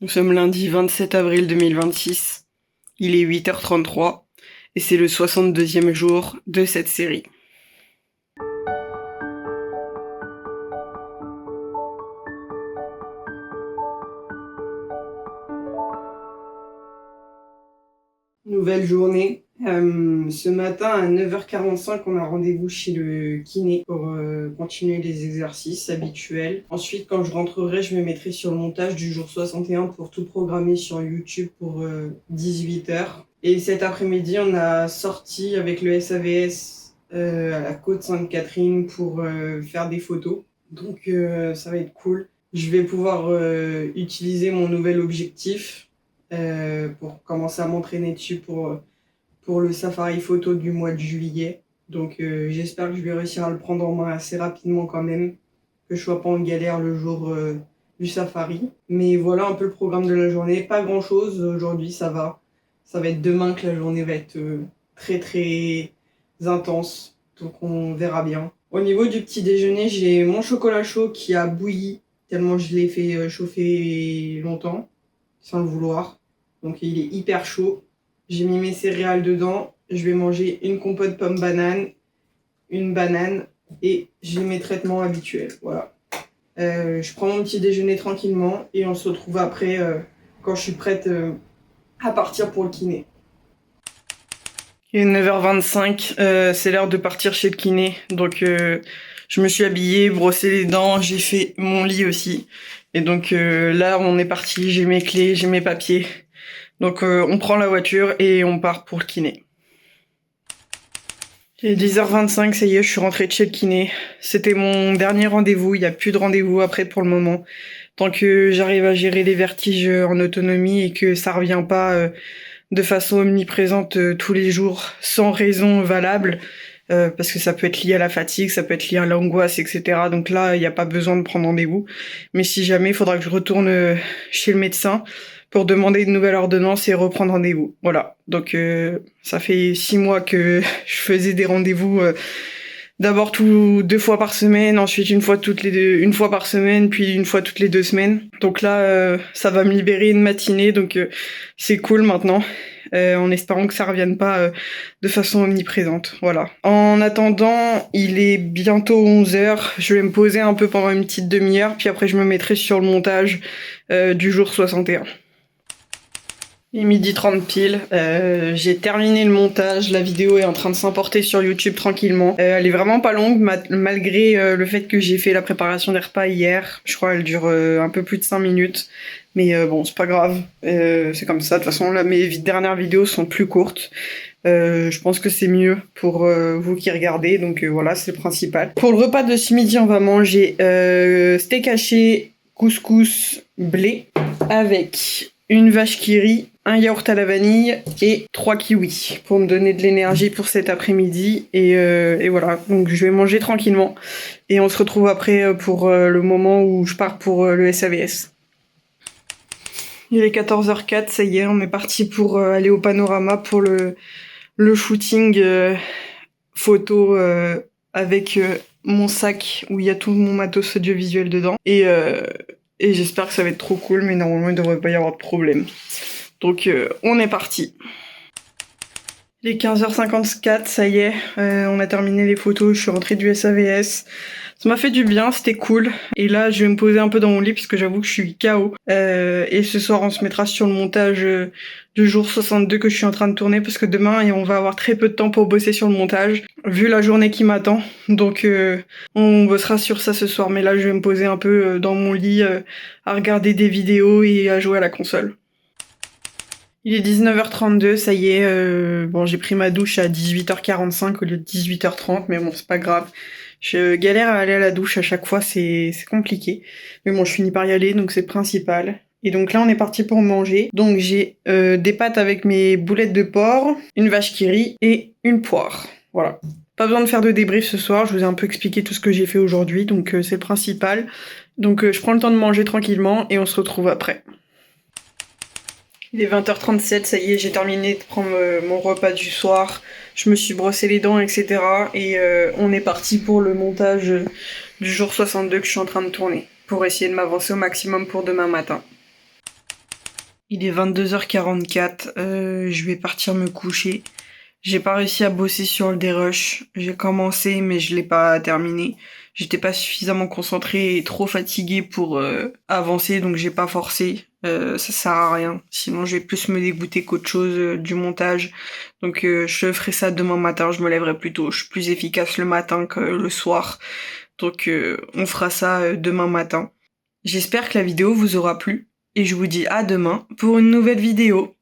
Nous sommes lundi 27 avril 2026. Il est 8h33 et c'est le 62e jour de cette série. Nouvelle journée. Ce matin à 9h45, on a rendez-vous chez le kiné pour continuer les exercices habituels. Ensuite, quand je rentrerai, je me mettrai sur le montage du jour 61 pour tout programmer sur YouTube pour 18h. Et cet après-midi, on a sorti avec le SAVS à la Côte Sainte-Catherine pour faire des photos. Donc ça va être cool. Je vais pouvoir utiliser mon nouvel objectif pour commencer à m'entraîner dessus pour le safari photo du mois de juillet. Donc j'espère que je vais réussir à le prendre en main assez rapidement quand même, que je sois pas en galère le jour du safari. Mais voilà un peu le programme de la journée. Pas grand chose aujourd'hui, ça va. Ça va être demain que la journée va être très très intense. Donc on verra bien. Au niveau du petit déjeuner, j'ai mon chocolat chaud qui a bouilli tellement je l'ai fait chauffer longtemps, sans le vouloir. Donc il est hyper chaud. J'ai mis mes céréales dedans. Je vais manger une compote pomme banane, une banane et j'ai mes traitements habituels. Voilà. Je prends mon petit déjeuner tranquillement et on se retrouve après quand je suis prête à partir pour le kiné. Il est 9h25, c'est l'heure de partir chez le kiné. Donc je me suis habillée, brossé les dents, j'ai fait mon lit aussi. Et donc là on est parti, j'ai mes clés, j'ai mes papiers. Donc on prend la voiture et on part pour le kiné. Il est 10h25, ça y est, je suis rentrée de chez le kiné. C'était mon dernier rendez-vous, il n'y a plus de rendez-vous après pour le moment. Tant que j'arrive à gérer les vertiges en autonomie et que ça revient pas de façon omniprésente tous les jours, sans raison valable, parce que ça peut être lié à la fatigue, ça peut être lié à l'angoisse, etc. Donc là, il n'y a pas besoin de prendre rendez-vous. Mais si jamais, il faudra que je retourne chez le médecin pour demander une nouvelle ordonnance et reprendre rendez-vous. Voilà. Donc ça fait 6 mois que je faisais des rendez-vous d'abord 2 fois par semaine, ensuite une fois par semaine, puis une fois toutes les 2 semaines. Donc là, ça va me libérer une matinée, donc c'est cool maintenant. En espérant que ça revienne pas de façon omniprésente. Voilà. En attendant, il est bientôt 11h. Je vais me poser un peu pendant une petite demi-heure, puis après je me mettrai sur le montage du jour 61. Il est 12h30 pile, j'ai terminé le montage, la vidéo est en train de s'emporter sur YouTube tranquillement. Elle est vraiment pas longue malgré le fait que j'ai fait la préparation des repas hier. Je crois qu'elle dure un peu plus de 5 minutes. Mais bon, c'est pas grave, c'est comme ça. De toute façon, là, mes dernières vidéos sont plus courtes. Je pense que c'est mieux pour vous qui regardez, donc voilà, c'est le principal. Pour le repas de ce midi, on va manger steak haché, couscous, blé, avec une vache qui rit, un yaourt à la vanille et 3 kiwis pour me donner de l'énergie pour cet après-midi. Et voilà, donc je vais manger tranquillement. Et on se retrouve après pour le moment où je pars pour le SAVS. Il est 14h04, ça y est, on est parti pour aller au Panorama pour le shooting photo avec mon sac où il y a tout mon matos audiovisuel dedans. Et j'espère que ça va être trop cool, mais normalement il devrait pas y avoir de problème. Donc on est parti. Il est 15h54, ça y est, on a terminé les photos, je suis rentrée du SAVS. Ça m'a fait du bien, c'était cool. Et là, je vais me poser un peu dans mon lit puisque j'avoue que je suis KO. Et ce soir, on se mettra sur le montage du jour 62 que je suis en train de tourner parce que demain, on va avoir très peu de temps pour bosser sur le montage vu la journée qui m'attend. Donc, on bossera sur ça ce soir. Mais là, je vais me poser un peu dans mon lit à regarder des vidéos et à jouer à la console. Il est 19h32, ça y est. Bon, j'ai pris ma douche à 18h45 au lieu de 18h30, mais bon, c'est pas grave. Je galère à aller à la douche à chaque fois, c'est compliqué. Mais bon, je finis par y aller, donc c'est le principal. Et donc là, on est parti pour manger. Donc j'ai des pâtes avec mes boulettes de porc, une vache qui rit et une poire. Voilà. Pas besoin de faire de débrief ce soir, je vous ai un peu expliqué tout ce que j'ai fait aujourd'hui, donc c'est le principal. Donc je prends le temps de manger tranquillement et on se retrouve après. Il est 20h37, ça y est, j'ai terminé de prendre mon repas du soir. Je me suis brossé les dents, etc. Et on est parti pour le montage du jour 62 que je suis en train de tourner. Pour essayer de m'avancer au maximum pour demain matin. Il est 22h44, je vais partir me coucher. J'ai pas réussi à bosser sur le dérush. J'ai commencé, mais je l'ai pas terminé. J'étais pas suffisamment concentrée et trop fatiguée pour avancer, donc j'ai pas forcé. Ça sert à rien. Sinon, je vais plus me dégoûter qu'autre chose du montage. Donc, je ferai ça demain matin. Je me lèverai plus tôt. Je suis plus efficace le matin que le soir. Donc, on fera ça demain matin. J'espère que la vidéo vous aura plu et je vous dis à demain pour une nouvelle vidéo.